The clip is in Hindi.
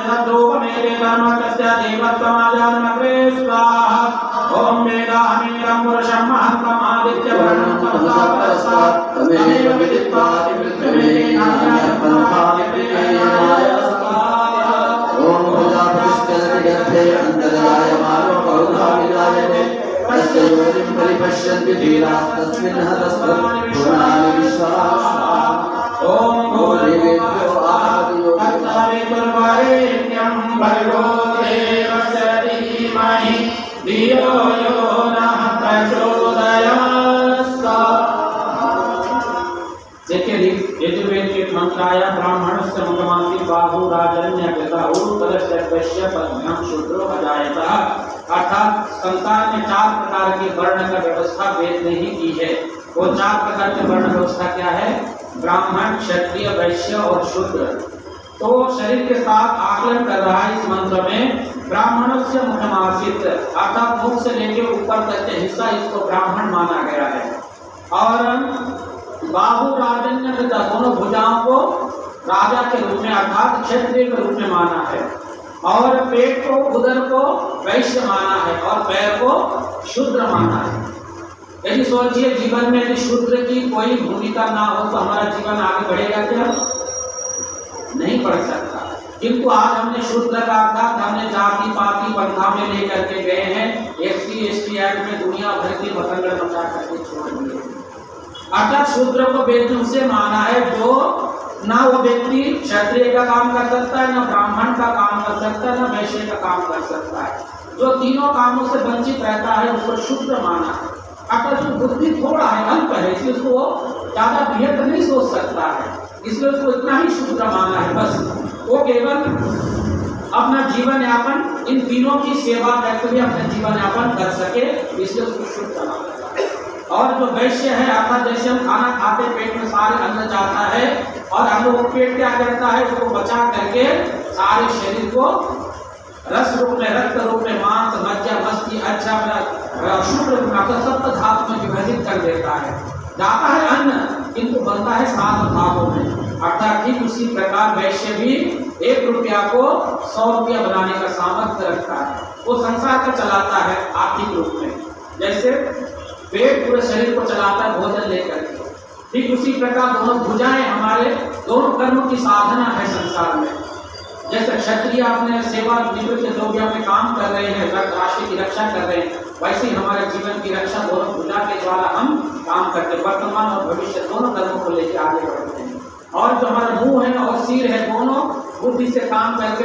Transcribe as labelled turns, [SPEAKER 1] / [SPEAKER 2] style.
[SPEAKER 1] मेरे कर्म तस्य देवत्वमाजानमग्रे स्वाहा। ओम वेदाहमेकं पुरुषं महन्तमादित्यवर्णं तमसा परस्तात् तमेव विदित्वा मृत्युमेनाय पन्थाय स्वाहा।
[SPEAKER 2] ओम प्रजापतिश्चलति अन्तर्जायमानो बहुधाविजायते तस्य योनिं परिपश्यन्ति धीरास्तस्मिन् हतस्त्वं विश्वासा।
[SPEAKER 1] ओम
[SPEAKER 2] भूरिवेद्यो आदियो
[SPEAKER 1] तत्सवितुर्वरेण्यं भर्गो देवस्य धीमहि धियो यो नः प्रचोदयात्। देखिए यजुर्वेद के मंत्राय ब्राह्मणस्य मुखमासी बाहु राजन्य कृता उरुतरस्य पद्भ्याम शूद्रो अजायतः। अर्थात संसार में 4 प्रकार के वर्ण का व्यवस्था वेद ने ही की है। वो 4 प्रकार की वर्ण व्यवस्था क्या है? ब्राह्मण, क्षत्रिय, वैश्य और शूद्र। तो शरीर के साथ आकलन कर रहा है इस मंत्र में। ब्राह्मणस्य मुखमासीत अर्थात मुख से लेकर ऊपर तक के हिस्सा इसको ब्राह्मण माना गया है। और बाहु राजन्य कृता दोनों भुजाओं को राजा के रूप में अर्थात क्षत्रिय के रूप में माना है। और पेट को, उदर को वैश्य माना है और पैर को शूद्र माना है। यदि सोचिए जीवन में यदि शूद्र की कोई भूमिका ना हो तो हमारा जीवन आगे बढ़ेगा क्या? नहीं बढ़ सकता। किंतु आज हमने शूद्र का अर्थात हमने जाति पाति पंथा में लेकर के गए हैं। SC ST एक्ट में दुनिया भर की भगंडर मचा करके छोड़ दिए। अर्थात शूद्र को व्यक्ति उसे माना है जो ना वो व्यक्ति क्षत्रिय का काम कर सकता है, ना ब्राह्मण का काम कर सकता है, ना वैश्य का काम कर सकता है। जो तीनों कामों से वंचित रहता है उसको शूद्र माना है। अगर उसकी बुद्धि थोड़ा है, अल्प है, इसलिए उसको ज्यादा बृहद नहीं सोच सकता है, इसलिए उसको इतना ही शूद्र माना है। बस वो केवल अपना जीवन यापन इन तीनों की सेवा करके भी अपना जीवन यापन कर सके, इसलिए उसको शूद्र माना है। और जो वैश्य है अर्थात जैसे हम खाना खाते पेट में सारे अन्न जाता है और हम लोग पेट क्या करता है उसको बचा करके सारे शरीर को रस रूप में, रक्त रूप में, मांस, मज्जा, मस्ती, अच्छा शुक्र सप्त धातु में विभाजित कर देता है। जाता है अन्न किंतु बनता है 7 भागों में। अर्थात ठीक उसी प्रकार वैश्य भी 1 रुपया को 100 रुपया बनाने का सामर्थ्य रखता है। वो संसार का चलाता है आर्थिक रूप में। जैसे पेट पूरे शरीर को चलाता है भोजन लेकर के, ठीक उसी प्रकार दोनों भुजाएं हमारे दोनों कर्म की साधना है संसार में। जैसे क्षत्रिय अपने सेवा निवृत्त जो भी अपने काम कर रहे हैं, राष्ट्र की रक्षा कर रहे हैं, वैसे ही हमारे जीवन की रक्षा दोनों भुजा के द्वारा हम काम करते हैं। वर्तमान और भविष्य दोनों कर्मों को लेकर आगे बढ़ते हैं। और जो हमारा मुंह है और सिर है दोनों बुद्धि से काम करके